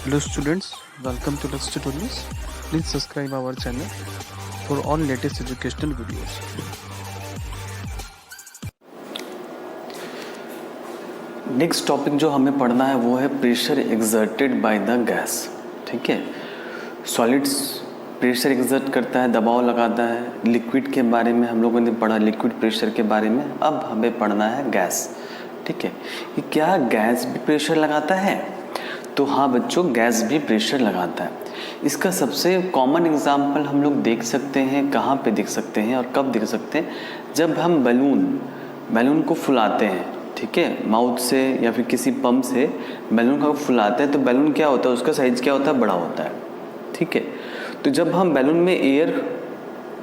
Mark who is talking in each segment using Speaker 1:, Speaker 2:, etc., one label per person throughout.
Speaker 1: Hello students, welcome to Lex Tutorials. Please subscribe our channel for all latest educational videos.
Speaker 2: Next topic जो हमें पढ़ना है वो है pressure exerted by the gas. ठीक है, सॉलिड्स प्रेशर एक्सर्ट करता है, दबाव लगाता है। लिक्विड के बारे में हम लोगों ने पढ़ा, लिक्विड प्रेशर के बारे में। अब हमें पढ़ना है गैस। ठीक है, कि क्या गैस भी प्रेशर लगाता है? तो हाँ बच्चों, गैस भी प्रेशर लगाता है। इसका सबसे कॉमन एग्जाम्पल हम लोग देख सकते हैं, कहाँ पे देख सकते हैं और कब देख सकते हैं? जब हम बैलून को फुलाते हैं, ठीक है, माउथ से या फिर किसी पंप से बैलून को फुलाते हैं तो बैलून क्या होता है, उसका साइज क्या होता है, बड़ा होता है। ठीक है, तो जब हम बैलून में एयर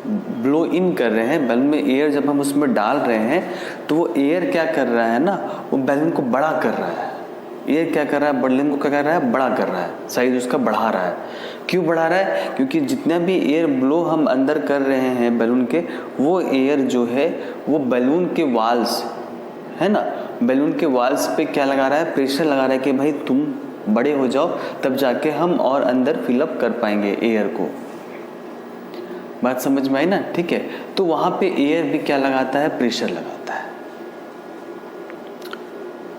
Speaker 2: ब्लो इन कर रहे हैं, बैलून में एयर जब हम उसमें डाल रहे हैं तो वो एयर क्या कर रहा है ना, वो बैलून को बड़ा कर रहा है। एयर क्या कर रहा है, बैलून को क्या कर रहा है, बड़ा कर रहा है, साइज उसका बढ़ा रहा है। क्यों बढ़ा रहा है? क्योंकि जितना भी एयर ब्लो हम अंदर कर रहे हैं बैलून के, वो एयर जो है वो बैलून के वाल्स है ना, बैलून के वाल्स पे क्या लगा रहा है, प्रेशर लगा रहा है कि भाई तुम बड़े हो जाओ, तब जाके हम और अंदर फिलअप कर पाएंगे एयर को। बात समझ में आई ना? ठीक है, तो वहां पे एयर भी क्या लगाता है, प्रेशर लगाता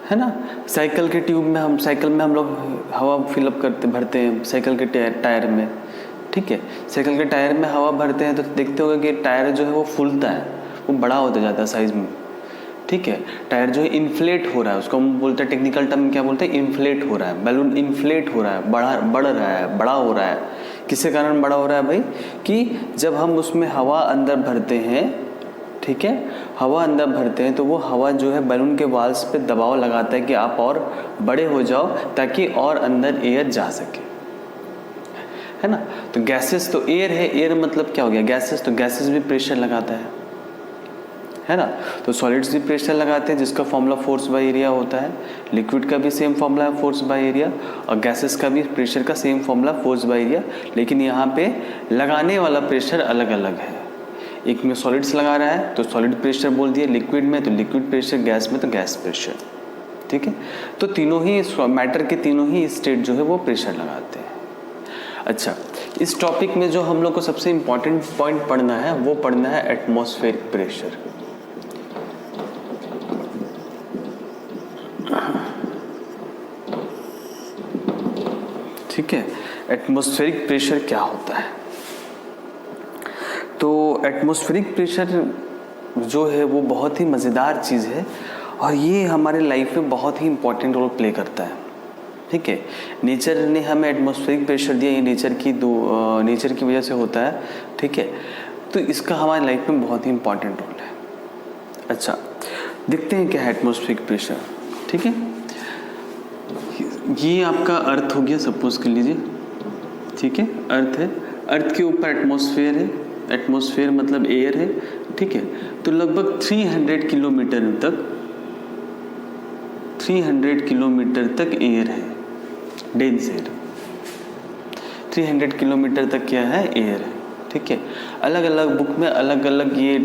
Speaker 2: है ना। साइकिल के ट्यूब में हम लोग हवा फिलअप करते भरते हैं साइकिल के टायर में। ठीक है, साइकिल के टायर में हवा भरते हैं तो देखते होगे कि टायर जो है वो फूलता है, वो बड़ा होता जाता है साइज में। ठीक है, टायर जो है इन्फ्लेट हो रहा है, उसको हम बोलते हैं, टेक्निकल टर्म क्या बोलते हैं, इन्फ्लेट हो रहा है। बैलून इन्फ्लेट हो रहा है, बढ़ रहा है, बड़ा हो रहा है। किसके कारण बड़ा हो रहा है भाई? कि जब हम उसमें हवा अंदर भरते हैं, ठीक है, हवा अंदर भरते हैं तो वो हवा जो है बैलून के वाल्स पे दबाव लगाता है कि आप और बड़े हो जाओ ताकि और अंदर एयर जा सके, है ना। तो गैसेस तो एयर है, एयर मतलब क्या हो गया, गैसेस। तो गैसेस भी प्रेशर लगाता है ना। तो सॉलिड्स भी प्रेशर लगाते हैं, जिसका फॉर्मूला फोर्स बाय एरिया होता है। लिक्विड का भी सेम फॉर्मूला है, फोर्स बाय एरिया, और गैसेस का भी प्रेशर का same formula, force by area. लेकिन यहाँ पे लगाने वाला प्रेशर अलग अलग है। एक में सॉलिड्स लगा रहा है तो सॉलिड प्रेशर बोल दिया, लिक्विड में तो लिक्विड प्रेशर, गैस में तो गैस प्रेशर। ठीक है, तो तीनों ही मैटर के तीनों ही स्टेट जो है वो प्रेशर लगाते हैं। अच्छा, इस टॉपिक में जो हम लोग को सबसे इंपॉर्टेंट पॉइंट पढ़ना है वो पढ़ना है एटमॉस्फेरिक प्रेशर। ठीक है, एटमॉस्फेरिक प्रेशर क्या होता है? तो एटमॉस्फेरिक प्रेशर जो है वो बहुत ही मज़ेदार चीज़ है और ये हमारे लाइफ में बहुत ही इम्पोर्टेंट रोल प्ले करता है। ठीक है, नेचर ने हमें एटमॉस्फेरिक प्रेशर दिया, ये नेचर की वजह से होता है। ठीक है, तो इसका हमारे लाइफ में बहुत ही इम्पोर्टेंट रोल है। अच्छा, देखते हैं क्या है एटमॉस्फेरिक प्रेशर। ठीक है, ये आपका अर्थ हो गया, सपोज कर लीजिए। ठीक है, अर्थ है, अर्थ के ऊपर एटमॉस्फेयर है, एटमॉस्फेयर मतलब एयर है। ठीक है, तो लगभग 300 किलोमीटर तक एयर है, डेंस एयर। 300 किलोमीटर तक क्या है, एयर है। ठीक है, अलग अलग बुक में अलग अलग ये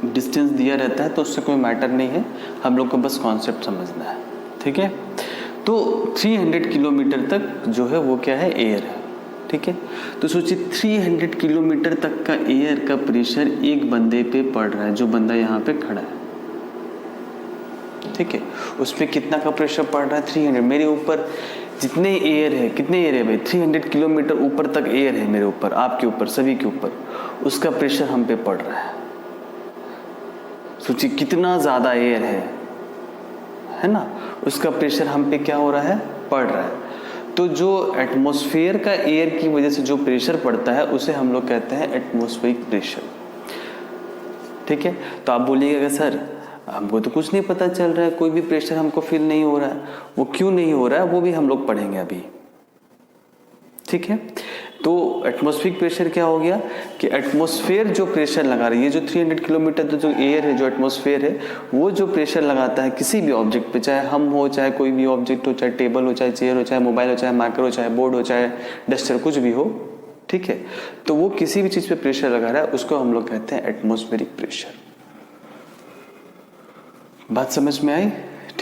Speaker 2: डिस्टेंस दिया रहता है, तो उससे कोई मैटर नहीं है, हम लोग को बस कॉन्सेप्ट समझना है। ठीक है, तो 300 किलोमीटर तक जो है वो क्या है, एयर है। ठीक है, तो सोचिए 300 किलोमीटर तक का एयर का प्रेशर एक बंदे पे पड़ रहा है, जो बंदा यहाँ पे खड़ा है। ठीक है, उस पर कितना का प्रेशर पड़ रहा है, 300। मेरे ऊपर जितने एयर है, कितने एयर है भाई, 300 किलोमीटर ऊपर तक एयर है मेरे ऊपर, आपके ऊपर, सभी के ऊपर, उसका प्रेशर हम पे पड़ रहा है। सोचिए कितना ज्यादा एयर है ना, उसका प्रेशर हम पे क्या हो रहा है, पड़ रहा है। तो जो एटमॉस्फेयर का एयर की वजह से जो प्रेशर पड़ता है उसे हम लोग कहते हैं एटमॉस्फेरिक प्रेशर। ठीक है, तो आप बोलिएगा सर हमको तो कुछ नहीं पता चल रहा है, कोई भी प्रेशर हमको फील नहीं हो रहा है। वो क्यों नहीं हो रहा है वो भी हम लोग पढ़ेंगे अभी। ठीक है, तो एटमॉस्फेरिक प्रेशर क्या हो गया कि एटमॉस्फेयर जो प्रेशर लगा रही है, ये जो 300 किलोमीटर तो जो एयर है, जो एटमॉस्फेयर है, वो जो प्रेशर लगाता है किसी भी ऑब्जेक्ट पे, चाहे हम हो, चाहे कोई भी ऑब्जेक्ट हो, चाहे टेबल हो, चाहे चेयर हो, चाहे मोबाइल हो, चाहे मार्कर हो, चाहे बोर्ड हो, चाहे डस्टर, कुछ भी हो। ठीक है, तो वो किसी भी चीज पे प्रेशर लगा रहा है उसको हम लोग कहते हैं एटमॉस्फेरिक प्रेशर। बात समझ में आई?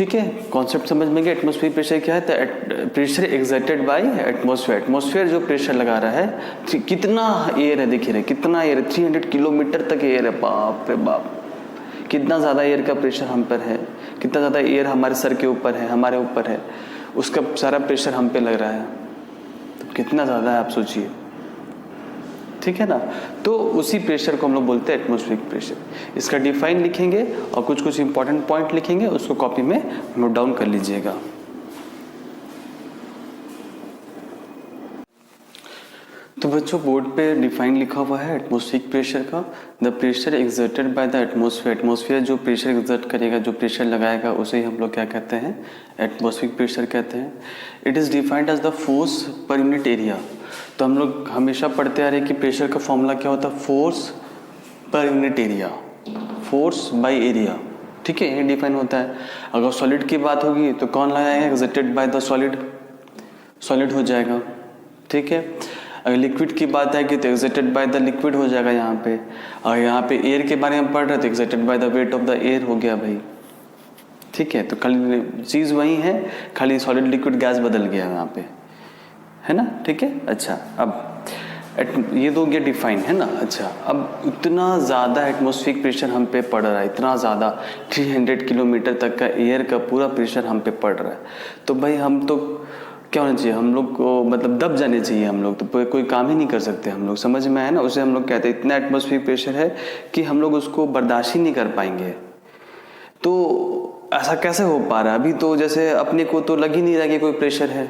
Speaker 2: ठीक है, कॉन्सेप्ट समझ में गया। एटमॉस्फेरिक प्रेशर क्या है? तो pressure exerted by atmosphere. Atmosphere जो प्रेशर लगा रहा है, कितना एयर है, देखिए रहे कितना एयर है, 300 किलोमीटर तक एयर है। बाप रे बाप, कितना ज़्यादा एयर का प्रेशर हम पर है, कितना ज़्यादा एयर हमारे सर के ऊपर है, हमारे ऊपर है, उसका सारा प्रेशर हम पे लग रहा है, तो कितना ज़्यादा है आप सोचिए, ठीक है ना। तो उसी प्रेशर को हम लोग बोलते हैं एटमॉस्फेरिक प्रेशर। इसका डिफाइन लिखेंगे और कुछ कुछ इंपॉर्टेंट पॉइंट लिखेंगे, उसको कॉपी में नोट डाउन कर लीजिएगा। तो बच्चों बोर्ड पे डिफाइन लिखा हुआ है एटमॉस्फेरिक प्रेशर का। The pressure exerted by the atmosphere. Atmosphere जो प्रेशर एक्सर्ट करेगा, जो प्रेशर लगाएगा, उसे ही हम लोग क्या कहते हैं? एटमॉस्फेरिक प्रेशर कहते हैं। It is defined as the force per unit area. तो हम लोग हमेशा पढ़ते आ रहे हैं कि प्रेशर का फॉर्मूला क्या होता है? Force per unit area, force by area, ठीक है, ये डिफाइन होता है। अगर सॉलिड की बात होगी तो कौन लगाएगा? Exerted by the solid, solid हो जाएगा, ठीक है। अगर लिक्विड की बात है कि तो एक्सर्टेड बाय द लिक्विड हो जाएगा यहाँ पे। और यहाँ पे एयर के बारे में पढ़ रहे तो exerted by the weight of the air हो गया भाई, ठीक है। तो खाली चीज़ वही है, खाली सॉलिड लिक्विड गैस बदल गया यहाँ पे, है ना, ठीक है। अच्छा, अब ये दो गया डिफाइन, है ना। अच्छा, अब इतना ज़्यादा एटमॉस्फेरिक प्रेशर हम पे पड़ रहा है, इतना ज़्यादा 300 किलोमीटर तक का एयर का पूरा प्रेशर हम पे पड़ रहा है, तो भाई हम तो क्या होना चाहिए? हम लोग को मतलब दब जाने चाहिए हम लोग, तो कोई काम ही नहीं कर सकते हम लोग, समझ में आया ना। उसे हम लोग कहते हैं इतना एटमॉस्फेरिक प्रेशर है कि हम लोग उसको बर्दाश्त ही नहीं कर पाएंगे। तो ऐसा कैसे हो पा रहा है? अभी तो जैसे अपने को तो लग ही नहीं रहा कि कोई प्रेशर है,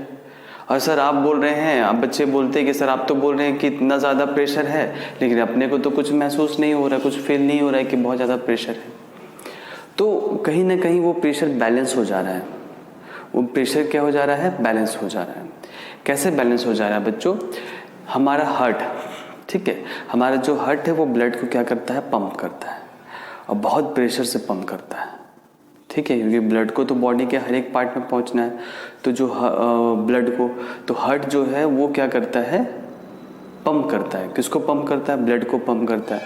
Speaker 2: और सर आप बोल रहे हैं, आप बच्चे बोलते हैं कि सर आप तो बोल रहे हैं कि इतना ज़्यादा प्रेशर है, लेकिन अपने को तो कुछ महसूस नहीं हो रहा है, कुछ फील नहीं हो रहा है कि बहुत ज़्यादा प्रेशर है। तो कहीं ना कहीं वो प्रेशर बैलेंस हो जा रहा है। वो प्रेशर क्या हो जा रहा है? बैलेंस हो जा रहा है। कैसे बैलेंस हो जा रहा है बच्चों? हमारा हार्ट, ठीक है, हमारा जो हार्ट है वो ब्लड को क्या करता है? पंप करता है, और बहुत प्रेशर से पंप करता है, ठीक है, क्योंकि ब्लड को तो बॉडी के हर एक पार्ट में पहुंचना है। तो जो ब्लड को, तो हार्ट जो है वो क्या करता है? पंप करता है। किसको पंप करता है? ब्लड को पंप करता है।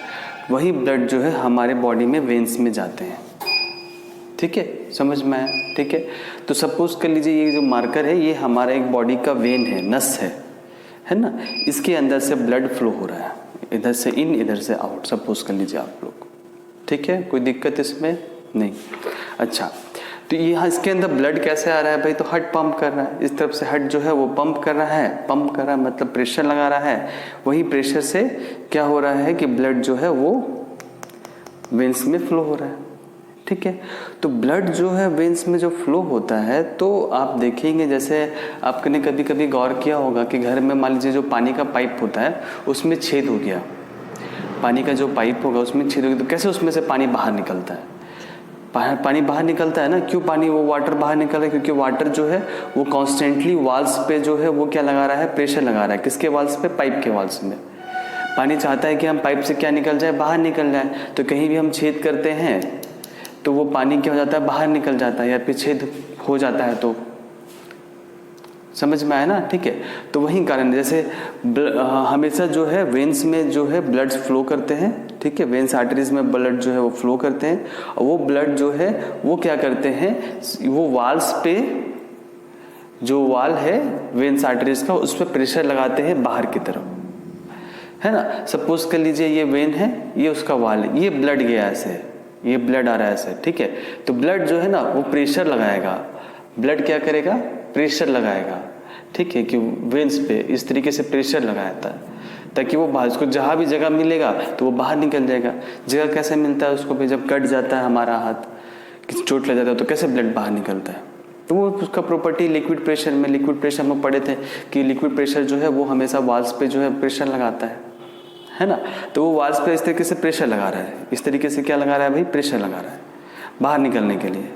Speaker 2: वही ब्लड जो है हमारे बॉडी में वेन्स में जाते हैं, ठीक है, समझ में आया, ठीक है। तो सपोज कर लीजिए ये जो मार्कर है ये हमारा एक बॉडी का वेन है, नस है ना, इसके अंदर से ब्लड फ्लो हो रहा है, इधर से इन इधर से आउट, सपोज कर लीजिए आप लोग, ठीक है, कोई दिक्कत इसमें नहीं। अच्छा, तो यहाँ इसके अंदर ब्लड कैसे आ रहा है भाई? तो हार्ट पंप कर रहा है, इस तरफ से हार्ट जो है वो पंप कर रहा है, पंप कर रहा है मतलब प्रेशर लगा रहा है। वही प्रेशर से क्या हो रहा है कि ब्लड जो है वो वेन्स में फ्लो हो रहा है, ठीक है। तो ब्लड जो है वेन्स में जो फ्लो होता है, तो आप देखेंगे जैसे आपने कभी कभी गौर किया होगा कि घर में मान लीजिए जो पानी का पाइप होता है उसमें छेद हो गया, पानी का जो पाइप होगा उसमें छेद हो गया, तो कैसे उसमें से पानी बाहर निकलता है? पानी बाहर निकलता है ना, क्यों पानी वो वाटर बाहर निकल रहा है? क्योंकि वाटर जो है वो कॉन्स्टेंटली वाल्स पे जो है वो क्या लगा रहा है? प्रेशर लगा रहा है। किसके वाल्स पे? पाइप के वाल्स में। पानी चाहता है कि हम पाइप से क्या निकल जाए? बाहर निकल जाए। तो कहीं भी हम छेद करते हैं तो वो पानी क्या हो जाता है? बाहर निकल जाता है, या फिर छेद हो जाता है। तो समझ में आया ना, ठीक है। तो वही कारण जैसे हमेशा जो है वेन्स में जो है ब्लड फ्लो करते हैं, ठीक है, वेन्स आर्टरीज में ब्लड जो है वो फ्लो करते हैं, और वो ब्लड जो है वो क्या करते हैं? वो वाल्स पे, जो वाल है वेन्स आर्टरीज का, उस पर प्रेशर लगाते हैं बाहर की तरफ, है ना। सपोज कर लीजिए ये वेन है, ये उसका वाल है, ये ब्लड गया ऐसे, ये ब्लड आ रहा है ऐसे, ठीक है। तो ब्लड जो है ना वो प्रेशर लगाएगा, ब्लड क्या करेगा? प्रेशर लगाएगा, ठीक है, कि वेन्स पे इस तरीके से प्रेशर लगाता है ताकि वो बाहर, उसको जहाँ भी जगह मिलेगा तो वो बाहर निकल जाएगा। जगह कैसे मिलता है उसको भी? जब कट जाता है हमारा हाथ, किसी चोट लग जाता है तो कैसे ब्लड बाहर निकलता है? तो वो उसका प्रॉपर्टी लिक्विड प्रेशर में, लिक्विड प्रेशर में पढ़े थे कि लिक्विड प्रेशर जो है वो हमेशा वाल्स पे जो है प्रेशर लगाता है ना। तो वो वाल्स पे इस तरीके से प्रेशर लगा रहा है, इस तरीके से क्या लगा रहा है भाई? प्रेशर लगा रहा है बाहर निकलने के लिए।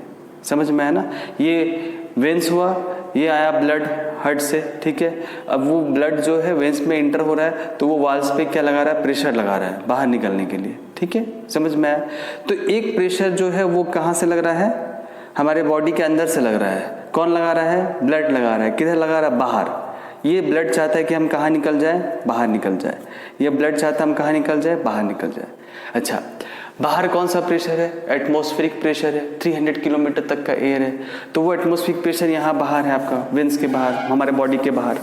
Speaker 2: समझ में आया ना। ये वेन्स हुआ, ये आया ब्लड हार्ट से, ठीक है। अब वो ब्लड जो है वेन्स में इंटर हो रहा है तो वो वाल्स पे क्या लगा रहा है? प्रेशर लगा रहा है बाहर निकलने के लिए, ठीक है, समझ में आया। तो एक प्रेशर जो है वो कहाँ से लग रहा है? हमारे बॉडी के अंदर से लग रहा है। कौन लगा रहा है? ब्लड लगा रहा है। किधर लगा रहा है? बाहर। ये ब्लड चाहता है कि हम कहाँ निकल जाए? बाहर निकल जाए। ये ब्लड चाहता है हम कहाँ निकल जाए? बाहर निकल जाए। अच्छा, बाहर कौन सा प्रेशर है? एटमॉस्फेरिक प्रेशर है, 300 किलोमीटर तक का एयर है। तो वो एटमॉस्फेरिक प्रेशर यहाँ बाहर है आपका, वेंस के बाहर, हमारे बॉडी के बाहर,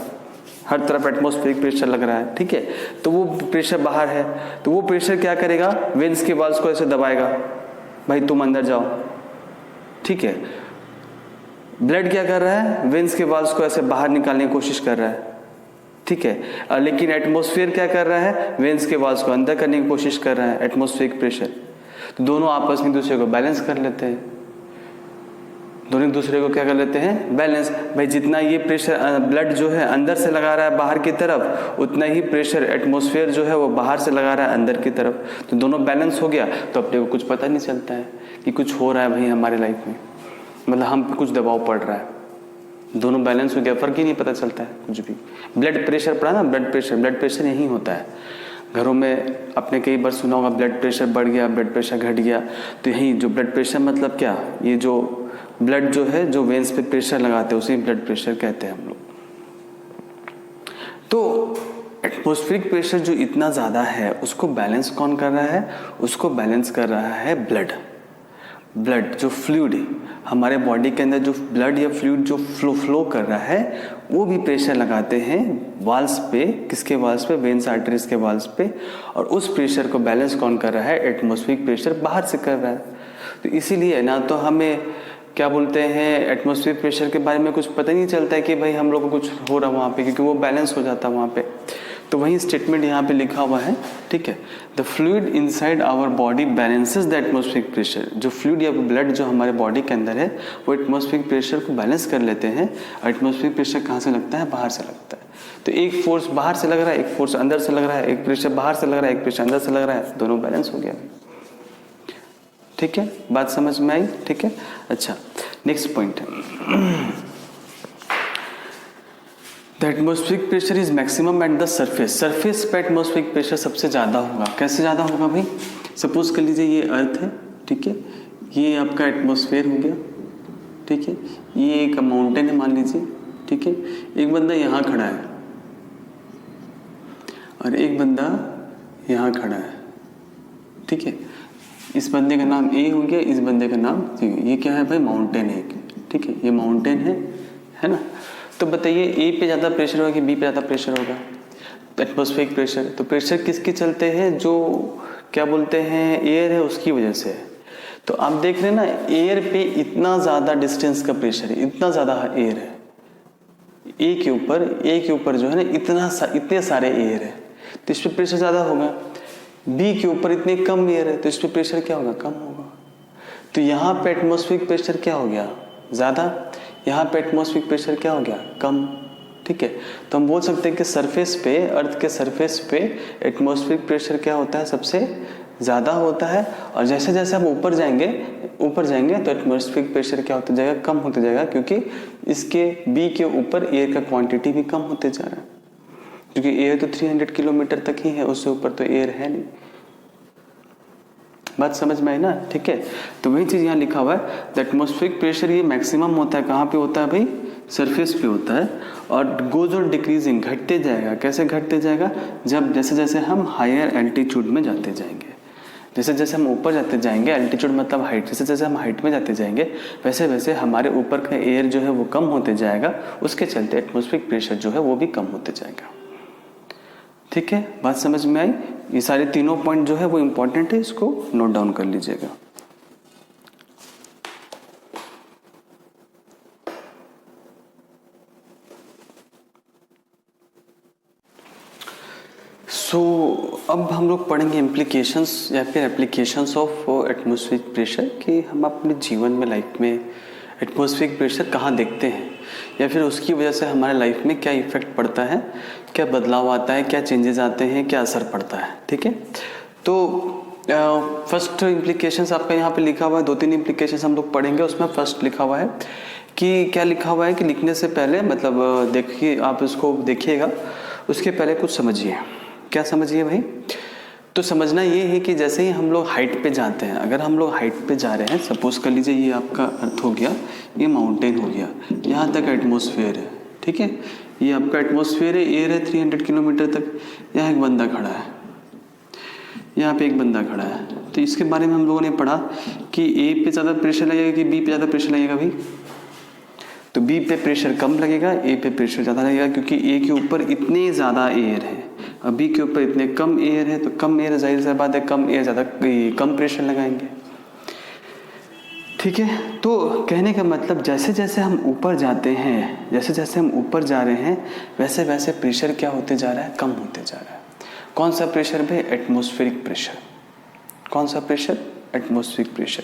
Speaker 2: हर तरफ एटमॉस्फेरिक प्रेशर लग रहा है, ठीक है। तो वो प्रेशर बाहर है, तो वो प्रेशर क्या करेगा? वेंस के वाल्स को ऐसे दबाएगा, भाई तुम अंदर जाओ, ठीक है। ब्लड क्या कर रहा है? वेंस के वाल्स को ऐसे बाहर निकालने की कोशिश कर रहा है, ठीक है। लेकिन एटमॉस्फेयर क्या कर रहा है? वेंस के वाल्स को अंदर करने की कोशिश कर रहा है, एटमॉस्फेरिक प्रेशर। तो दोनों आपस में दूसरे को बैलेंस कर लेते हैं, दोनों एक दूसरे को क्या कर लेते हैं? बैलेंस। भाई जितना ये प्रेशर ब्लड जो है अंदर से लगा रहा है बाहर की तरफ, उतना ही प्रेशर एटमॉस्फेयर जो है वो बाहर से लगा रहा है अंदर की तरफ। तो दोनों बैलेंस हो गया, तो अपने को कुछ पता नहीं चलता है कि कुछ हो रहा है भाई हमारे लाइफ में, मतलब हम कुछ दबाव पड़ रहा है। दोनों बैलेंस हो गया, फर्क ही नहीं पता चलता है कुछ भी। ब्लड प्रेशर पड़ा ना, ब्लड प्रेशर यही होता है। घरों में आपने कई बार सुना होगा ब्लड प्रेशर बढ़ गया, ब्लड प्रेशर घट गया। तो यही जो ब्लड प्रेशर मतलब क्या, ये जो ब्लड जो है जो वेंस पे प्रेशर लगाते हैं उसे ब्लड प्रेशर कहते हैं हम लोग। तो एटमॉस्फेरिक प्रेशर जो इतना ज़्यादा है उसको बैलेंस कौन कर रहा है? उसको बैलेंस कर रहा है ब्लड। ब्लड जो फ्लूइड है हमारे बॉडी के अंदर, जो ब्लड या फ्लूइड जो फ्लो कर रहा है, वो भी प्रेशर लगाते हैं वाल्स पे। किसके वाल्स पे? वेन्स आर्टरीज के वाल्स पे। और उस प्रेशर को बैलेंस कौन कर रहा है? एटमॉस्फेरिक प्रेशर बाहर से कर रहा है। तो इसीलिए ना तो हमें क्या बोलते हैं एटमॉस्फेरिक प्रेशर के बारे में कुछ पता नहीं चलता है कि भाई हम लोग को कुछ हो रहा है वहाँ पे, क्योंकि वो बैलेंस हो जाता है वहाँ पे। तो वही स्टेटमेंट यहाँ पे लिखा हुआ है, ठीक है। The fluid inside our body balances the atmospheric pressure. जो फ्लूइड या ब्लड जो हमारे बॉडी के अंदर है वो एटमॉस्फेरिक प्रेशर को बैलेंस कर लेते हैं। एटमॉस्फेरिक प्रेशर कहाँ से लगता है? बाहर से लगता है। तो एक फोर्स बाहर से लग रहा है, एक फोर्स अंदर से लग रहा है, एक प्रेशर बाहर से लग रहा है, एक प्रेशर अंदर से लग रहा है, दोनों बैलेंस हो गया, ठीक है। बात समझ में आई? ठीक है। अच्छा, नेक्स्ट पॉइंट है the atmospheric pressure is maximum at the surface. Surface पे एटमॉस्फेरिक प्रेशर सबसे ज़्यादा होगा। कैसे ज़्यादा होगा भाई? सपोज कर लीजिए ये अर्थ है, ठीक है, ये आपका एटमॉस्फेयर हो गया, ठीक है, ये एक माउंटेन है मान लीजिए, ठीक है। एक बंदा यहाँ खड़ा है और एक बंदा यहाँ खड़ा है, ठीक है। इस बंदे का नाम ए हो गया, इस बंदे का नाम सी। ये क्या है भाई? माउंटेन है, ठीक है, ये माउंटेन है ना। तो बताइए ए पे ज़्यादा प्रेशर होगा कि बी पे ज़्यादा प्रेशर होगा? तो एटमॉस्फेरिक प्रेशर। तो प्रेशर किसके चलते हैं? जो क्या बोलते हैं एयर है उसकी वजह से है। तो आप देख रहे हैं ना, एयर पे इतना ज़्यादा डिस्टेंस का प्रेशर है, इतना ज़्यादा एयर है। ए के ऊपर जो है ना इतने सारे एयर है, तो इस पर प्रेशर ज़्यादा होगा। बी के ऊपर इतने कम एयर है, तो इस पर प्रेशर क्या होगा? कम होगा। तो यहाँ पे एटमॉस्फेरिक प्रेशर क्या हो गया? ज़्यादा। यहाँ पे एटमॉस्फेरिक प्रेशर क्या हो गया? कम, ठीक है। तो हम बोल सकते हैं कि सरफेस पे, अर्थ के सरफेस पे एटमॉस्फेरिक प्रेशर क्या होता है? सबसे ज़्यादा होता है। और जैसे जैसे हम ऊपर जाएंगे तो एटमॉस्फेरिक प्रेशर क्या होता जाएगा? कम होते जाएगा, क्योंकि इसके बी के ऊपर एयर का क्वांटिटी भी कम होते जा रहा है, क्योंकि एयर तो 300 किलोमीटर तक ही है, उससे ऊपर तो एयर है नहीं। बात समझ में आई ना? ठीक है। तो वही चीज़ यहाँ लिखा हुआ है, द एटमॉस्फेरिक प्रेशर ये मैक्सिमम होता है कहाँ पे होता है भाई? सरफेस पे होता है। और गोज ऑन डिक्रीजिंग, घटते जाएगा। कैसे घटते जाएगा? जब जैसे जैसे हम हायर एल्टीट्यूड में जाते जाएंगे, जैसे जैसे हम ऊपर जाते जाएंगे, एल्टीट्यूड मतलब हाइट, जैसे जैसे हम हाइट में जाते जाएंगे वैसे वैसे हमारे ऊपर का एयर जो है वो कम होते जाएगा, उसके चलते एटमॉस्फेरिक प्रेशर जो है वो भी कम होते जाएगा। ठीक है, बात समझ में आई? ये सारे तीनों पॉइंट जो है वो इम्पोर्टेंट है, इसको नोट डाउन कर लीजिएगा। अब हम लोग पढ़ेंगे इम्प्लीकेशंस या फिर एप्लीकेशंस ऑफ एटमॉस्फेरिक प्रेशर, कि हम अपने जीवन में लाइफ में एटमॉस्फेरिक प्रेशर कहाँ देखते हैं, या फिर उसकी वजह से हमारे लाइफ में क्या इफेक्ट पड़ता है, क्या बदलाव आता है, क्या चेंजेस आते हैं, क्या असर पड़ता है। ठीक है, तो फर्स्ट इम्प्लीकेशंस आपका यहाँ पे लिखा हुआ है, 2-3 इम्प्लीकेशंस हम लोग पढ़ेंगे। उसमें फर्स्ट लिखा हुआ है कि क्या लिखा हुआ है कि लिखने से पहले मतलब देखिए, आप इसको देखिएगा, उसके पहले कुछ समझिए। क्या समझिए भाई? तो समझना ये है कि जैसे ही हम लोग हाइट पे जाते हैं, अगर हम लोग हाइट पे जा रहे हैं, सपोज कर लीजिए ये आपका अर्थ हो गया, ये माउंटेन हो गया, यहाँ तक एटमॉस्फेयर है। ठीक है, ये आपका एटमॉस्फेयर है, एयर है 300 किलोमीटर तक। यहाँ एक बंदा खड़ा है, यहाँ पे एक बंदा खड़ा है, तो इसके बारे में हम लोगों ने पढ़ा कि ए पे ज़्यादा प्रेशर लगेगा कि बी पे ज़्यादा प्रेशर लगेगा भाई? तो बी पे प्रेशर कम लगेगा, ए पे प्रेशर ज़्यादा लगेगा, क्योंकि ए के ऊपर इतने ज़्यादा एयर है और बी के ऊपर इतने कम एयर है। तो कम एयर, जाहिर सी बात है कम एयर ज़्यादा कम प्रेशर लगाएंगे। ठीक है, तो कहने का मतलब जैसे जैसे हम ऊपर जाते हैं, जैसे जैसे हम ऊपर जा रहे हैं, वैसे वैसे प्रेशर क्या होते जा रहा है? कम होते जा रहा है। कौन सा प्रेशर भाई? Atmospheric pressure. कौन सा प्रेशर? Atmospheric pressure.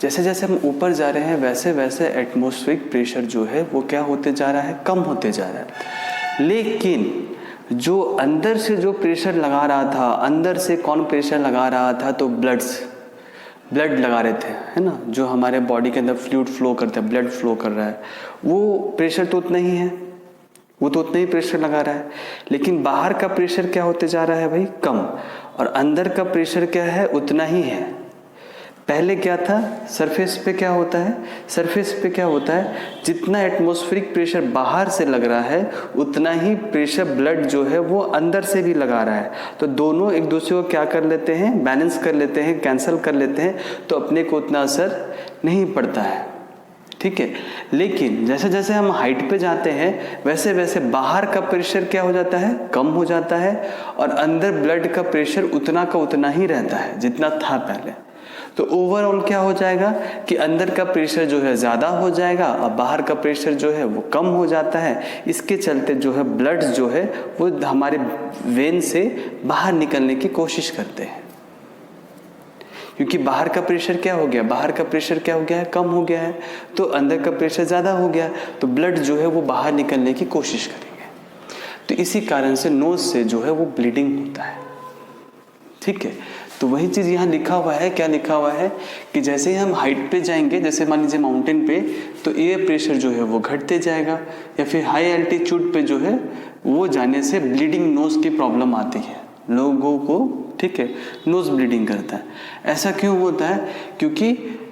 Speaker 2: जैसे जैसे हम ऊपर जा रहे हैं वैसे वैसे एटमॉस्फेरिक प्रेशर जो है वो क्या होते जा रहा है? कम होते जा रहा है। लेकिन जो अंदर से जो प्रेशर लगा रहा था, अंदर से कौन प्रेशर लगा रहा था? तो ब्लड लगा रहे थे, है ना, जो हमारे बॉडी के अंदर फ्लूइड फ्लो करता है, ब्लड फ्लो कर रहा है, वो प्रेशर तो उतना ही है, वो तो उतना ही प्रेशर लगा रहा है। लेकिन बाहर का प्रेशर क्या होते जा रहा है भाई? कम। और अंदर का प्रेशर क्या है? उतना ही है। पहले क्या था? सरफेस पे क्या होता है? सरफेस पे क्या होता है? जितना एटमॉस्फेरिक प्रेशर बाहर से लग रहा है उतना ही प्रेशर ब्लड जो है वो अंदर से भी लगा रहा है। तो दोनों एक दूसरे को क्या कर लेते हैं? बैलेंस कर लेते हैं, कैंसिल कर लेते हैं, तो अपने को उतना असर नहीं पड़ता है। ठीक है, लेकिन जैसे जैसे हम हाइट पे जाते हैं वैसे वैसे बाहर का प्रेशर क्या हो जाता है? कम हो जाता है, और अंदर ब्लड का प्रेशर उतना का उतना ही रहता है जितना था पहले। तो ओवरऑल क्या हो जाएगा कि अंदर का प्रेशर जो है ज़्यादा हो जाएगा और बाहर का प्रेशर जो है वो कम हो जाता है। इसके चलते जो है ब्लड जो है वो हमारे वेन से बाहर निकलने की कोशिश करते हैं, क्योंकि बाहर का प्रेशर क्या हो गया? बाहर का प्रेशर क्या हो गया है? कम हो गया है। तो अंदर का प्रेशर ज़्यादा हो गया, तो ब्लड जो है वो बाहर निकलने की कोशिश करेंगे। तो इसी कारण से नोज से जो है वो ब्लीडिंग होता है। ठीक है, तो वही चीज़ यहाँ लिखा हुआ है। क्या लिखा हुआ है कि जैसे ही हम हाइट पे जाएंगे, जैसे मान लीजिए माउंटेन पे, तो एयर प्रेशर जो है वो घटते जाएगा, या फिर हाई एल्टीट्यूड पे जो है वो जाने से ब्लीडिंग नोज की प्रॉब्लम आती है लोगों को। ठीक है, नोज ब्लीडिंग करता है। ऐसा क्यों होता है? क्योंकि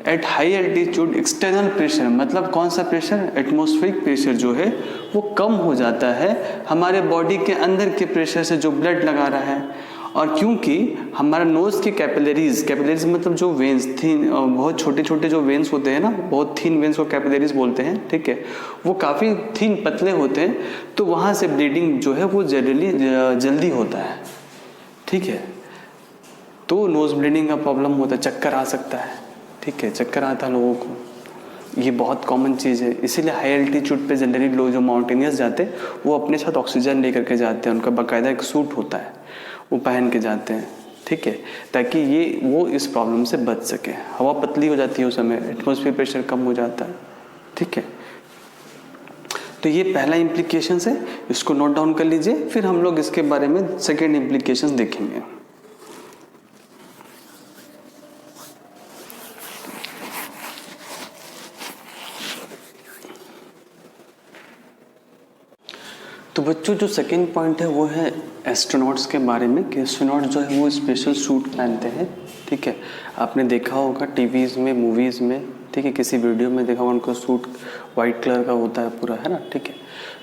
Speaker 2: at high altitude external pressure, मतलब कौन सा प्रेशर? एटमॉस्फेरिक प्रेशर जो है वो कम हो जाता है हमारे बॉडी के अंदर के प्रेशर से जो ब्लड लगा रहा है। और क्योंकि हमारा नोज के कैपिलरीज मतलब जो वेन्स थीन, बहुत छोटे छोटे जो वेन्स होते हैं ना, बहुत थीन वेन्स को कैपिलरीज बोलते हैं। ठीक है, वो काफ़ी थीन पतले होते हैं, तो वहाँ से ब्लीडिंग जो है वो जनरली जल्दी होता है। ठीक है, तो नोज ब्लीडिंग का प्रॉब्लम होता है, चक्कर आ सकता है। ठीक है, चक्कर आता है लोगों को, ये बहुत कॉमन चीज़ है। इसीलिए हाई एल्टीट्यूड पे जनरली लोग जो माउंटेनियर्स जाते हैं वो अपने साथ ऑक्सीजन लेकर के जाते हैं, उनका बाकायदा एक सूट होता है, वो पहन के जाते हैं। ठीक है, ताकि वो इस प्रॉब्लम से बच सके। हवा पतली हो जाती है उस समय, एटमॉस्फेयर प्रेशर कम हो जाता है। ठीक है, तो ये पहला इम्प्लीकेशन है, इसको नोट डाउन कर लीजिए, फिर हम लोग इसके बारे में सेकेंड इम्प्लीकेशन देखेंगे। तो बच्चों जो सेकेंड पॉइंट है वो है एस्ट्रोनॉट्स के बारे में, कि एस्ट्रोनॉट जो है वो स्पेशल सूट पहनते हैं। ठीक है, आपने देखा होगा टीवीज़ में, मूवीज़ में, ठीक है, किसी वीडियो में देखा होगा, उनका सूट वाइट कलर का होता है पूरा, है ना। ठीक है,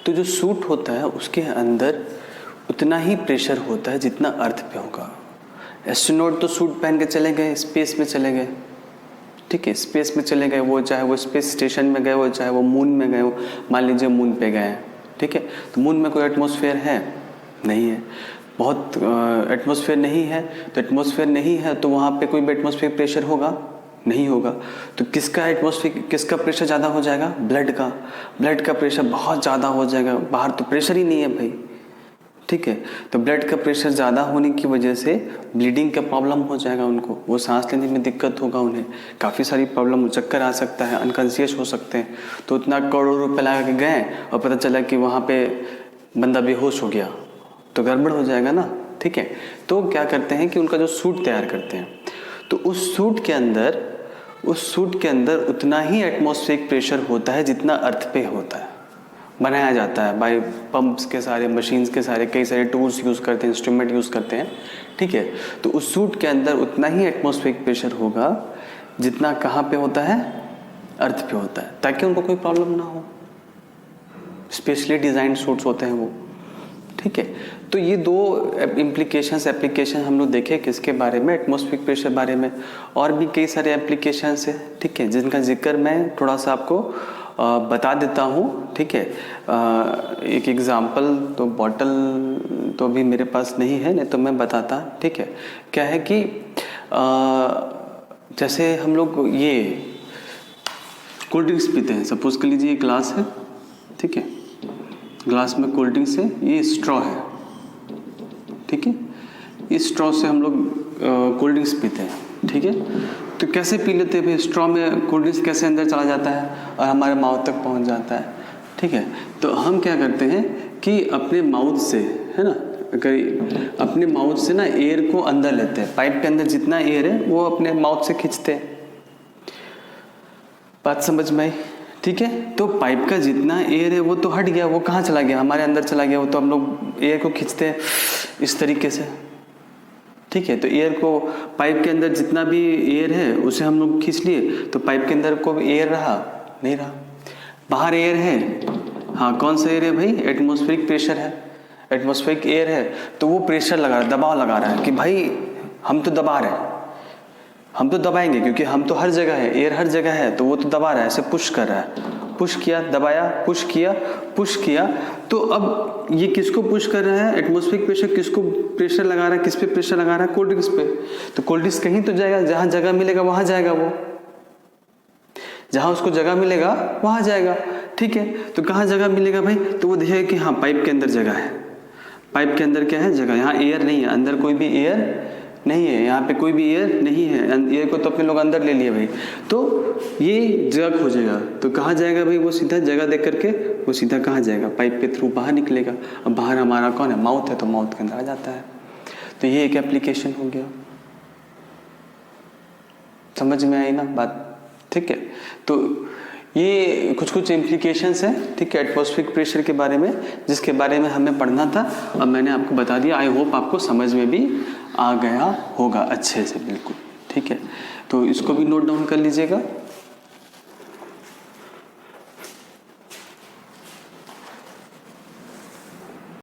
Speaker 2: तो जो सूट होता है उसके अंदर उतना ही प्रेशर होता है जितना अर्थ पे होगा। एस्ट्रोनॉट तो सूट पहन के चले गए, स्पेस में चले गए। ठीक है, स्पेस में चले गए, वो चाहे वो स्पेस स्टेशन में गए हो, चाहे वो मून में गए हो। मान लीजिए मून पे गए हैं, ठीक है, तो मून में कोई एटमॉस्फेयर है? नहीं है, बहुत एटमॉस्फेयर नहीं है। तो एटमॉस्फेयर नहीं है तो वहाँ पे कोई भी एटमॉस्फेयर प्रेशर होगा? नहीं होगा। तो किसका प्रेशर ज़्यादा हो जाएगा? ब्लड का प्रेशर बहुत ज़्यादा हो जाएगा। बाहर तो प्रेशर ही नहीं है भाई। ठीक है, तो ब्लड का प्रेशर ज़्यादा होने की वजह से ब्लीडिंग का प्रॉब्लम हो जाएगा उनको, वो सांस लेने में दिक्कत होगा उन्हें, काफ़ी सारी प्रॉब्लम, चक्कर आ सकता है, अनकॉन्शियस हो सकते हैं। तो उतना करोड़ों रुपये लगा के गए और पता चला कि वहाँ पे बंदा बेहोश हो गया, तो गड़बड़ हो जाएगा ना। ठीक है, तो क्या करते हैं कि उनका जो सूट तैयार करते हैं, तो उस सूट के अंदर उतना ही एटमॉस्फेरिक प्रेशर होता है जितना अर्थ पे होता है। बनाया जाता है बाय पंप्स के सारे, मशीन्स के सारे, कई सारे टूल्स यूज़ करते हैं, इंस्ट्रूमेंट यूज़ करते हैं। ठीक है, तो उस सूट के अंदर उतना ही एटमॉस्फेरिक प्रेशर होगा जितना कहाँ पे होता है? अर्थ पे होता है, ताकि उनको कोई प्रॉब्लम ना हो। स्पेशली डिज़ाइंड सूट्स होते हैं वो। ठीक है। तो ये दो एप्लीकेशन हम लोग देखे किसके बारे में, एटमॉस्फेरिक प्रेशर बारे में। और भी कई सारे एप्लीकेशंस है, ठीक है, जिनका जिक्र मैं थोड़ा सा आपको बता देता हूँ, ठीक है। एक एग्जांपल तो बॉटल तो अभी मेरे पास नहीं है, नहीं तो मैं बताता, ठीक है। क्या है कि जैसे हम लोग ये कोल्ड ड्रिंक्स पीते हैं, सपोज कर लीजिए ग्लास है, ठीक है, ग्लास में कोल्ड ड्रिंक्स है, ये स्ट्रॉ है, ठीक है। इस स्ट्रॉ से हम लोग कोल्ड ड्रिंक्स पीते हैं, ठीक है। तो कैसे पी लेते हैं भाई, स्ट्रॉ में कोल्ड ड्रिंक्स कैसे अंदर चला जाता है और हमारे माउथ तक पहुंच जाता है, ठीक है। तो हम क्या करते हैं कि अपने माउथ से, है ना, अगर अपने माउथ से ना एयर को अंदर लेते हैं, पाइप के अंदर जितना एयर है वो अपने माउथ से खींचते हैं। बात समझ में आई, ठीक है। तो पाइप का जितना एयर है वो तो हट गया, वो कहाँ चला गया, हमारे अंदर चला गया। वो तो हम लोग एयर को खींचते हैं इस तरीके से, ठीक है। तो एयर को, पाइप के अंदर जितना भी एयर है उसे हम लोग खींच लिए, तो पाइप के अंदर को एयर रहा नहीं रहा, बाहर एयर है। हाँ, कौन सा एयर है भाई, एटमॉस्फेरिक प्रेशर है, एटमॉस्फेरिक एयर है। तो वो प्रेशर लगा रहा है, दबाव लगा रहा है कि भाई हम तो दबा रहे हैं, हम तो दबाएंगे क्योंकि हम तो हर जगह है, एयर हर जगह है, तो वो तो दबा रहा है, ऐसे पुश कर रहा है, पुश किया, दबाया, पुश किया। तो अब ये किसको पुश कर रहा है, एटमॉस्फेरिक प्रेशर किसको प्रेशर लगा रहा है, किस पे प्रेशर लगा रहा है, कोल्ड ड्रिंक्स पे। तो कोल्ड ड्रिंक्स कहीं तो जाएगा, जहां जगह मिलेगा वहां जाएगा, वो जहां उसको जगह मिलेगा वहां जाएगा, ठीक है। तो कहाँ जगह मिलेगा भाई, तो वो देखेगा कि हाँ पाइप के अंदर जगह है, पाइप के अंदर क्या है, जगह, यहाँ एयर नहीं है, अंदर कोई भी एयर नहीं है, यहाँ पे कोई भी एयर नहीं है, एयर को तो अपने लोग अंदर ले लिए भाई। तो ये जगह खोजेगा, तो कहाँ जाएगा भाई, वो सीधा जगह देख करके वो सीधा कहाँ जाएगा, पाइप के थ्रू बाहर निकलेगा। अब बाहर हमारा कौन है, माउथ है, तो माउथ के अंदर आ जाता है। तो ये एक एप्लीकेशन हो गया, समझ में आई ना बात, ठीक है। तो ये कुछ इम्प्लीकेशंस हैं, ठीक है, एटमॉस्फेरिक प्रेशर के बारे में, जिसके बारे में हमें पढ़ना था। अब मैंने आपको बता दिया, आई होप आपको समझ में भी आ गया होगा अच्छे से, बिल्कुल, ठीक है। तो इसको भी नोट डाउन कर लीजिएगा।